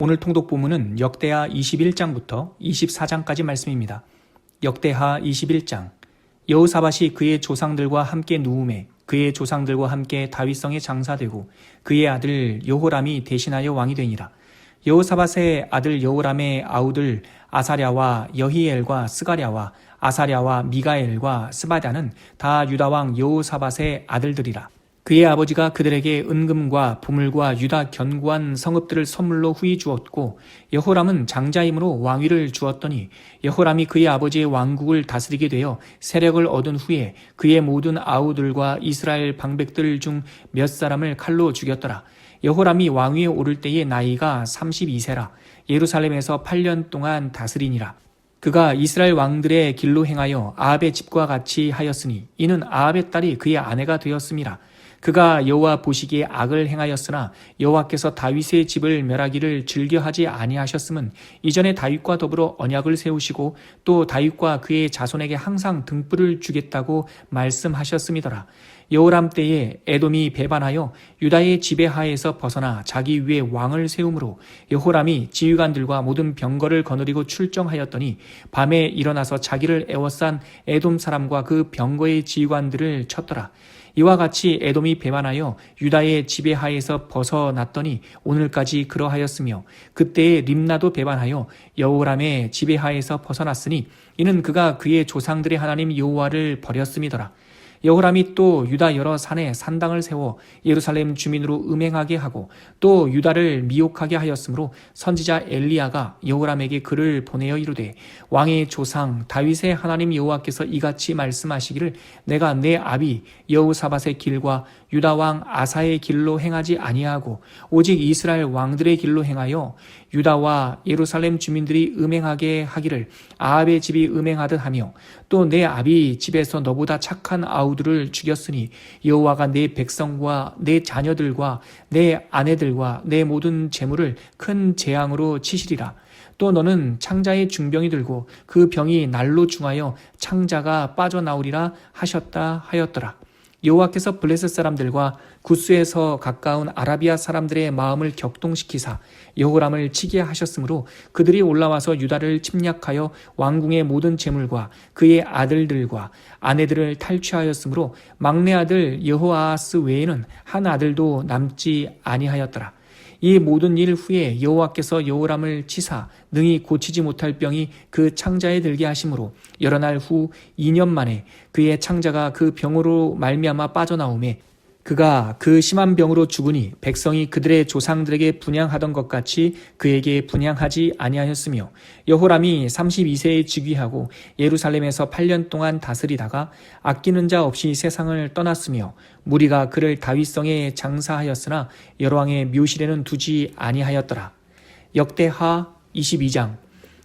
오늘 통독 본문은 역대하 21장부터 24장까지 말씀입니다. 역대하 21장. 여호사밧이 그의 조상들과 함께 누움에 그의 조상들과 함께 다윗성에 장사되고 그의 아들 여호람이 대신하여 왕이 되니라. 여호사밧의 아들 여호람의 아우들 아사랴와 여히엘과 스가랴와 아사랴와 미가엘과 스바랴는 다 유다왕 여호사밧의 아들들이라. 그의 아버지가 그들에게 은금과 보물과 유다 견고한 성읍들을 선물로 후히 주었고 여호람은 장자이므로 왕위를 주었더니 여호람이 그의 아버지의 왕국을 다스리게 되어 세력을 얻은 후에 그의 모든 아우들과 이스라엘 방백들 중 몇 사람을 칼로 죽였더라. 여호람이 왕위에 오를 때의 나이가 32세라. 예루살렘에서 8년 동안 다스리니라. 그가 이스라엘 왕들의 길로 행하여 아합의 집과 같이 하였으니 이는 아합의 딸이 그의 아내가 되었음이라. 그가 여호와 보시기에 악을 행하였으나 여호와께서 다윗의 집을 멸하기를 즐겨하지 아니하셨음은 이전에 다윗과 더불어 언약을 세우시고 또 다윗과 그의 자손에게 항상 등불을 주겠다고 말씀하셨음이더라. 여호람 때에 에돔이 배반하여 유다의 지배하에서 벗어나 자기 위에 왕을 세우므로 여호람이 지휘관들과 모든 병거를 거느리고 출정하였더니 밤에 일어나서 자기를 애워싼 에돔 사람과 그 병거의 지휘관들을 쳤더라. 이와 같이 에돔이 배반하여 유다의 지배하에서 벗어났더니 오늘까지 그러하였으며 그때에 림나도 배반하여 여호람의 지배하에서 벗어났으니 이는 그가 그의 조상들의 하나님 여호와를 버렸음이더라. 여호람이 또 유다 여러 산에 산당을 세워 예루살렘 주민으로 음행하게 하고 또 유다를 미혹하게 하였으므로 선지자 엘리야가 여호람에게 글을 보내어 이르되 왕의 조상 다윗의 하나님 여호와께서 이같이 말씀하시기를 내가 내 아비 여호사밧의 길과 유다 왕 아사의 길로 행하지 아니하고 오직 이스라엘 왕들의 길로 행하여 유다와 예루살렘 주민들이 음행하게 하기를 아합의 집이 음행하듯 하며 또 내 아비 집에서 너보다 착한 아우들을 죽였으니 여호와가 내 백성과 내 자녀들과 내 아내들과 내 모든 재물을 큰 재앙으로 치시리라. 또 너는 창자의 중병이 들고 그 병이 날로 중하여 창자가 빠져나오리라 하셨다 하였더라. 여호와께서 블레셋 사람들과 구스에서 가까운 아라비아 사람들의 마음을 격동시키사 여호람을 치게 하셨으므로 그들이 올라와서 유다를 침략하여 왕궁의 모든 재물과 그의 아들들과 아내들을 탈취하였으므로 막내 아들 여호아하스 외에는 한 아들도 남지 아니하였더라. 이 모든 일 후에 여호와께서 여호람을 치사 능히 고치지 못할 병이 그 창자에 들게 하심으로 여러 날 후 2년 만에 그의 창자가 그 병으로 말미암아 빠져나오매 그가 그 심한 병으로 죽으니 백성이 그들의 조상들에게 분향하던 것 같이 그에게 분향하지 아니하였으며 여호람이 32세에 즉위하고 예루살렘에서 8년 동안 다스리다가 아끼는 자 없이 세상을 떠났으며 무리가 그를 다윗성에 장사하였으나 여로왕의 묘실에는 두지 아니하였더라. 역대하 22장.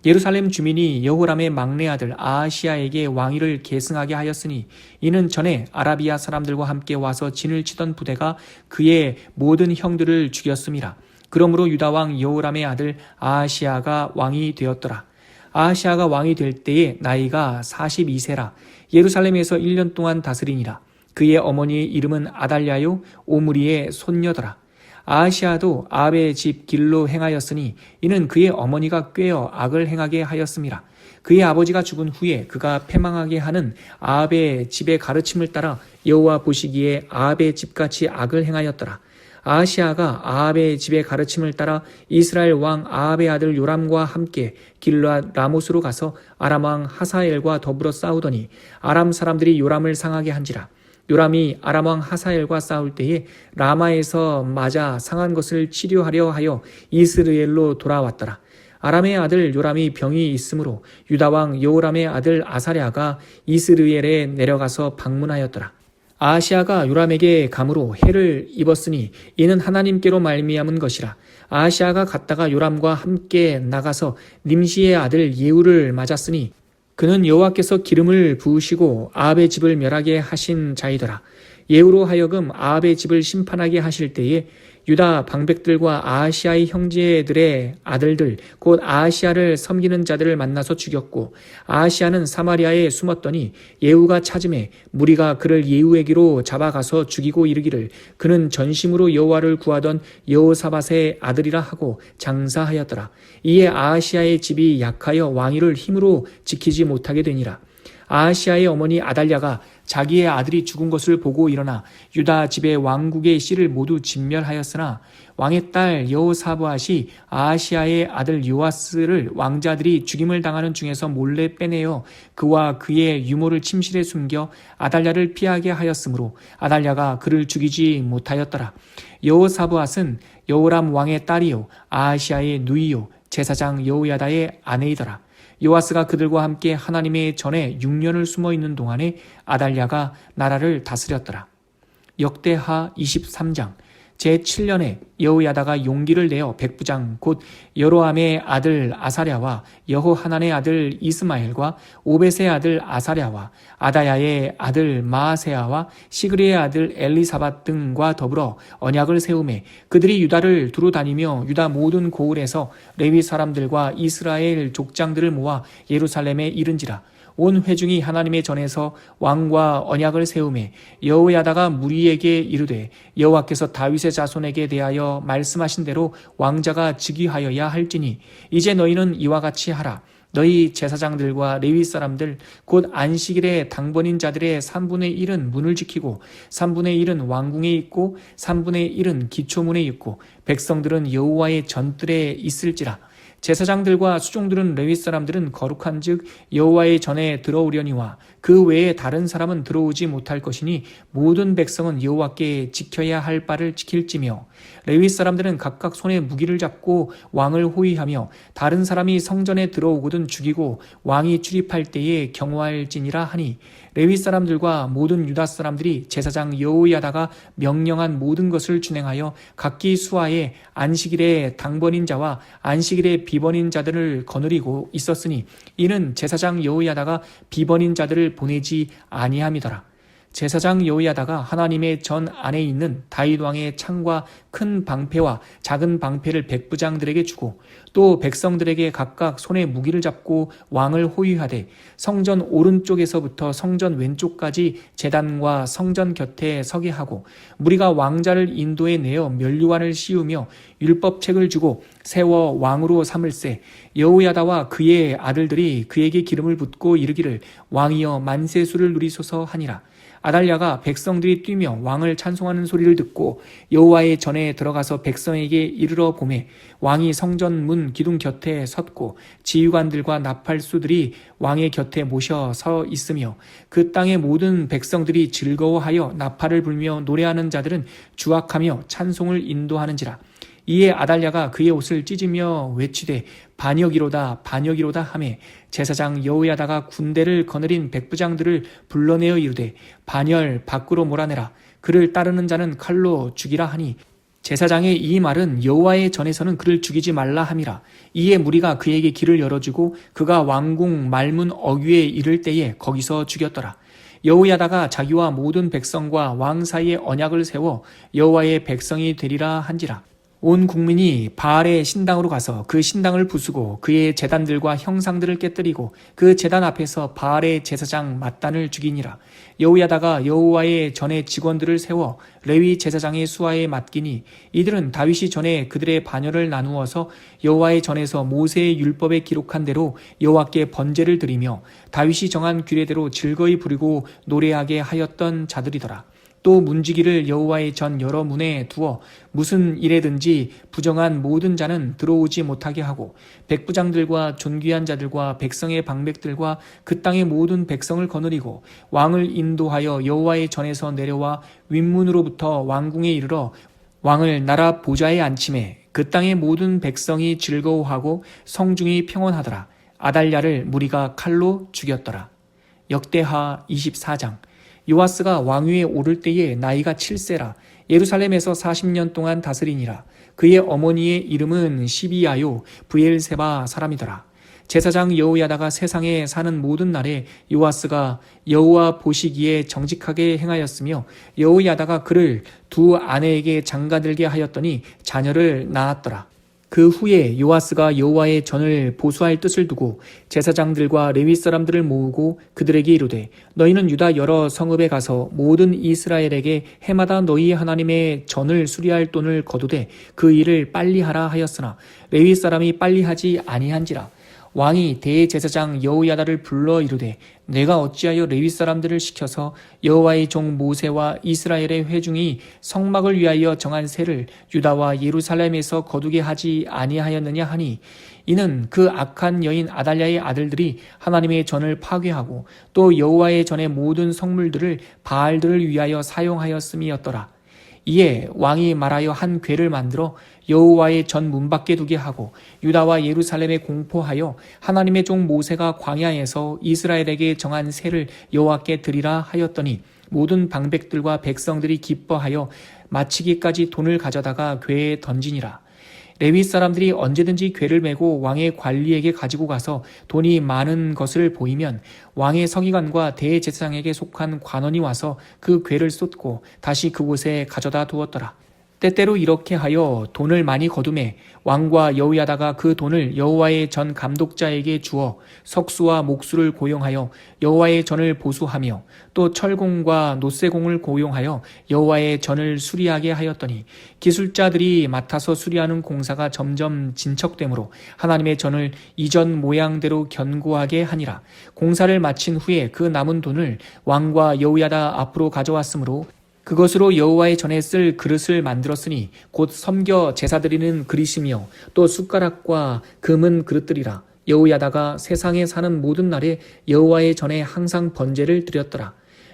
예루살렘 주민이 여호람의 막내 아들 아하시야에게 왕위를 계승하게 하였으니 이는 전에 아라비아 사람들과 함께 와서 진을 치던 부대가 그의 모든 형들을 죽였음이라. 그러므로 유다 왕 여호람의 아들 아하시야가 왕이 되었더라. 아하시야가 왕이 될 때에 나이가 42세라. 예루살렘에서 1년 동안 다스리니라. 그의 어머니의 이름은 아달랴요 오므리의 손녀더라. 아하시야도 아합의 집 길로 행하였으니 이는 그의 어머니가 꾀어 악을 행하게 하였음이라. 그의 아버지가 죽은 후에 그가 패망하게 하는 아합의 집의 가르침을 따라 여호와 보시기에 아합의 집같이 악을 행하였더라. 아하시야가 아합의 집의 가르침을 따라 이스라엘 왕 아합의 아들 요람과 함께 길르앗 라못으로 가서 아람 왕 하사엘과 더불어 싸우더니 아람 사람들이 요람을 상하게 한지라. 요람이 아람 왕 하사엘과 싸울 때에 라마에서 맞아 상한 것을 치료하려 하여 이스르엘로 돌아왔더라. 아람의 아들 요람이 병이 있으므로 유다 왕 여호람의 아들 아사랴가 이스르엘에 내려가서 방문하였더라. 아하시야가 요람에게 감으로 해를 입었으니 이는 하나님께로 말미암은 것이라. 아하시야가 갔다가 요람과 함께 나가서 님시의 아들 예후를 맞았으니 그는 여호와께서 기름을 부으시고 아합의 집을 멸하게 하신 자이더라. 예후로 하여금 아합의 집을 심판하게 하실 때에 유다 방백들과 아하시아의 형제들의 아들들 곧 아하시아를 섬기는 자들을 만나서 죽였고 아하시아는 사마리아에 숨었더니 예후가 찾음에 무리가 그를 예후에게로 잡아가서 죽이고 이르기를 그는 전심으로 여호와를 구하던 여호사밧의 아들이라 하고 장사하였더라. 이에 아하시아의 집이 약하여 왕위를 힘으로 지키지 못하게 되니라. 아하시아의 어머니 아달랴가 자기의 아들이 죽은 것을 보고 일어나 유다 집의 왕국의 씨를 모두 진멸하였으나 왕의 딸 여호사밧이 아하시아의 아들 요아스를 왕자들이 죽임을 당하는 중에서 몰래 빼내어 그와 그의 유모를 침실에 숨겨 아달랴를 피하게 하였으므로 아달랴가 그를 죽이지 못하였더라. 여호사밧은 여호람 왕의 딸이요 아하시아의 누이요 제사장 여호야다의 아내이더라. 요아스가 그들과 함께 하나님의 전에 6년을 숨어 있는 동안에 아달랴가 나라를 다스렸더라. 역대하 23장 제7년에 여호야다가 용기를 내어 백부장 곧 여로함의 아들 아사랴와 여호하난의 아들 이스마엘과 오벳의 아들 아사랴와 아다야의 아들 마아세아와 시그리의 아들 엘리사밧 등과 더불어 언약을 세우매 그들이 유다를 두루 다니며 유다 모든 고을에서 레위 사람들과 이스라엘 족장들을 모아 예루살렘에 이른지라. 온 회중이 하나님의 전에서 왕과 언약을 세우매 여호야다가 무리에게 이르되 여호와께서 다윗의 자손에게 대하여 말씀하신 대로 왕자가 즉위하여야 할지니 이제 너희는 이와 같이 하라. 너희 제사장들과 레위 사람들 곧 안식일에 당번인 자들의 3분의 1은 문을 지키고 3분의 1은 왕궁에 있고 3분의 1은 기초문에 있고 백성들은 여호와의 전뜰에 있을지라. 제사장들과 수종들은 레위 사람들은 거룩한즉 여호와의 전에 들어오려니와 그 외에 다른 사람은 들어오지 못할 것이니 모든 백성은 여호와께 지켜야 할 바를 지킬지며 레위 사람들은 각각 손에 무기를 잡고 왕을 호위하며 다른 사람이 성전에 들어오거든 죽이고 왕이 출입할 때에 경호할지니라 하니 레위 사람들과 모든 유다 사람들이 제사장 여호야다가 명령한 모든 것을 준행하여 각기 수하에 안식일에 당번인 자와 안식일에 비번인 자들을 거느리고 있었으니 이는 제사장 여호야다가 비번인 자들을 보내지 아니함이더라. 제사장 여호야다가 하나님의 전 안에 있는 다윗 왕의 창과 큰 방패와 작은 방패를 백부장들에게 주고 또 백성들에게 각각 손에 무기를 잡고 왕을 호위하되 성전 오른쪽에서부터 성전 왼쪽까지 제단과 성전 곁에 서게 하고 무리가 왕자를 인도에 내어 면류관을 씌우며 율법책을 주고 세워 왕으로 삼을세 여호야다와 그의 아들들이 그에게 기름을 붓고 이르기를 왕이여 만세수를 누리소서 하니라. 아달랴가 백성들이 뛰며 왕을 찬송하는 소리를 듣고 여호와의 전에 들어가서 백성에게 이르러 보매 왕이 성전 문 기둥 곁에 섰고 지휘관들과 나팔수들이 왕의 곁에 모셔 서 있으며 그 땅의 모든 백성들이 즐거워하여 나팔을 불며 노래하는 자들은 주악하며 찬송을 인도하는지라. 이에 아달랴가 그의 옷을 찢으며 외치되 반역이로다 반역이로다 하매 제사장 여호야다가 군대를 거느린 백부장들을 불러내어 이르되 반열 밖으로 몰아내라. 그를 따르는 자는 칼로 죽이라 하니 제사장의 이 말은 여호와의 전에서는 그를 죽이지 말라 함이라. 이에 무리가 그에게 길을 열어주고 그가 왕궁 말문 어귀에 이를 때에 거기서 죽였더라. 여호야다가 자기와 모든 백성과 왕 사이에 언약을 세워 여호와의 백성이 되리라 한지라. 온 국민이 바알의 신당으로 가서 그 신당을 부수고 그의 제단들과 형상들을 깨뜨리고 그 제단 앞에서 바알의 제사장 맏단을 죽이니라. 여호야다가 여호와의 전에 직원들을 세워 레위 제사장의 수하에 맡기니 이들은 다윗이 전에 그들의 반열을 나누어서 여호와의 전에서 모세의 율법에 기록한 대로 여호와께 번제를 드리며 다윗이 정한 규례대로 즐거이 부리고 노래하게 하였던 자들이더라. 또 문지기를 여호와의 전 여러 문에 두어 무슨 일에든지 부정한 모든 자는 들어오지 못하게 하고 백부장들과 존귀한 자들과 백성의 방백들과 그 땅의 모든 백성을 거느리고 왕을 인도하여 여호와의 전에서 내려와 윗문으로부터 왕궁에 이르러 왕을 나라 보좌에 앉히매 그 땅의 모든 백성이 즐거워하고 성중이 평온하더라. 아달랴를 무리가 칼로 죽였더라. 역대하 24장 요아스가 왕위에 오를 때에 나이가 7세라. 예루살렘에서 40년 동안 다스리니라. 그의 어머니의 이름은 시비야요 브엘세바 사람이더라. 제사장 여호야다가 세상에 사는 모든 날에 요아스가 여호와 보시기에 정직하게 행하였으며 여호야다가 그를 두 아내에게 장가들게 하였더니 자녀를 낳았더라. 그 후에 요아스가 여호와의 전을 보수할 뜻을 두고 제사장들과 레위 사람들을 모으고 그들에게 이르되 너희는 유다 여러 성읍에 가서 모든 이스라엘에게 해마다 너희 하나님의 전을 수리할 돈을 거두되 그 일을 빨리 하라 하였으나 레위 사람이 빨리 하지 아니한지라. 왕이 대제사장 여호야다를 불러 이르되 내가 어찌하여 레위 사람들을 시켜서 여호와의 종 모세와 이스라엘의 회중이 성막을 위하여 정한 세를 유다와 예루살렘에서 거두게 하지 아니하였느냐 하니 이는 그 악한 여인 아달랴의 아들들이 하나님의 전을 파괴하고 또 여호와의 전의 모든 성물들을 바알들을 위하여 사용하였음이었더라. 이에 왕이 말하여 한 궤를 만들어 여호와의 전 문 밖에 두게 하고 유다와 예루살렘에 공포하여 하나님의 종 모세가 광야에서 이스라엘에게 정한 세를 여호와께 드리라 하였더니 모든 방백들과 백성들이 기뻐하여 마치기까지 돈을 가져다가 궤에 던지니라. 레위 사람들이 언제든지 궤를 메고 왕의 관리에게 가지고 가서 돈이 많은 것을 보이면 왕의 서기관과 대제사장에게 속한 관원이 와서 그 궤를 쏟고 다시 그곳에 가져다 두었더라. 때때로 이렇게 하여 돈을 많이 거두매 왕과 여호야다가 그 돈을 여호와의 전 감독자에게 주어 석수와 목수를 고용하여 여호와의 전을 보수하며 또 철공과 노쇠공을 고용하여 여호와의 전을 수리하게 하였더니 기술자들이 맡아서 수리하는 공사가 점점 진척되므로 하나님의 전을 이전 모양대로 견고하게 하니라. 공사를 마친 후에 그 남은 돈을 왕과 여호야다 앞으로 가져왔으므로 그것으로 여호와의 전에 쓸 그릇을 만들었으니 곧 섬겨 제사 드리는 그릇이며 또 숟가락과 금은 그릇들이라. 여호야다가 세상에 사는 모든 날에 여호와의 전에 항상 번제를 드렸더라.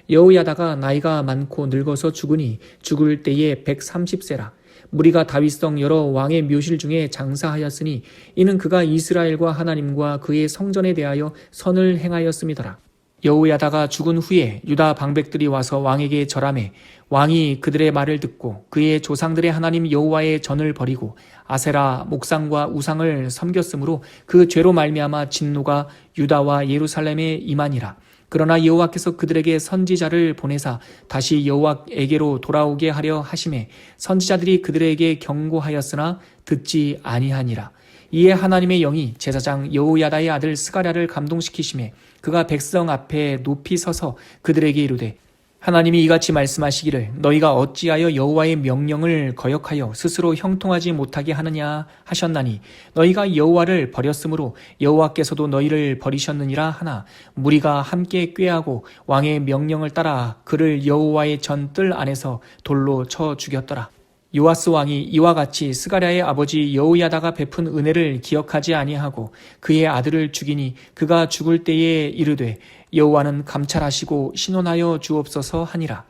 여호야다가 나이가 많고 늙어서 죽으니 죽을 때에 130세라. 무리가 다윗성 여러 왕의 묘실 중에 장사하였으니 이는 그가 이스라엘과 하나님과 그의 성전에 대하여 선을 행하였음이더라. 여호야다가 죽은 후에 유다 방백들이 와서 왕에게 절하매 왕이 그들의 말을 듣고 그의 조상들의 하나님 여호와의 전을 버리고 아세라 목상과 우상을 섬겼으므로 그 죄로 말미암아 진노가 유다와 예루살렘에 임하니라. 그러나 여호와께서 그들에게 선지자를 보내사 다시 여호와에게로 돌아오게 하려 하심에 선지자들이 그들에게 경고하였으나 듣지 아니하니라. 이에 하나님의 영이 제사장 여호야다의 아들 스가랴를 감동시키심에 그가 백성 앞에 높이 서서 그들에게 이르되 하나님이 이같이 말씀하시기를 너희가 어찌하여 여호와의 명령을 거역하여 스스로 형통하지 못하게 하느냐 하셨나니 너희가 여호와를 버렸으므로 여호와께서도 너희를 버리셨느니라 하나 무리가 함께 꾀하고 왕의 명령을 따라 그를 여호와의 전 뜰 안에서 돌로 쳐 죽였더라. 요아스 왕이 이와 같이 스가랴의 아버지 여호야다가 베푼 은혜를 기억하지 아니하고 그의 아들을 죽이니 그가 죽을 때에 이르되 여호와는 감찰하시고 신원하여 주옵소서 하니라.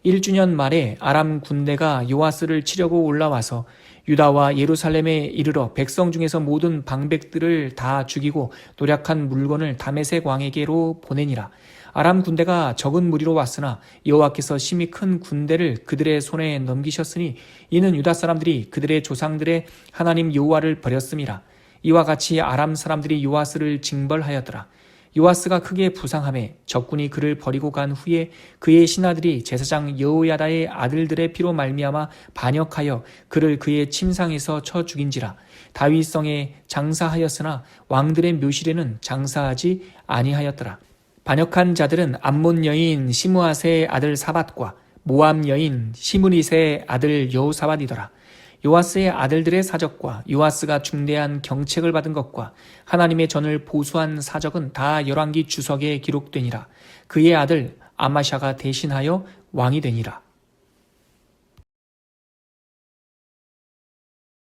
1주년 말에 아람 군대가 요아스를 치려고 올라와서 유다와 예루살렘에 이르러 백성 중에서 모든 방백들을 다 죽이고 노략한 물건을 다메섹 왕에게로 보내니라. 아람 군대가 적은 무리로 왔으나 여호와께서 심히 큰 군대를 그들의 손에 넘기셨으니 이는 유다 사람들이 그들의 조상들의 하나님 여호와를 버렸음이라. 이와 같이 아람 사람들이 요아스를 징벌하였더라. 요아스가 크게 부상하매 적군이 그를 버리고 간 후에 그의 신하들이 제사장 여호야다의 아들들의 피로 말미암아 반역하여 그를 그의 침상에서 쳐 죽인지라. 다윗성에 장사하였으나 왕들의 묘실에는 장사하지 아니하였더라. 반역한 자들은 암몬 여인 시므아세의 아들 사밧과 모압 여인 시므릿의 아들 여호사밧이더라. 요아스의 아들들의 사적과 요아스가 중대한 경책을 받은 것과 하나님의 전을 보수한 사적은 다 열왕기 주석에 기록되니라. 그의 아들 아마샤가 대신하여 왕이 되니라.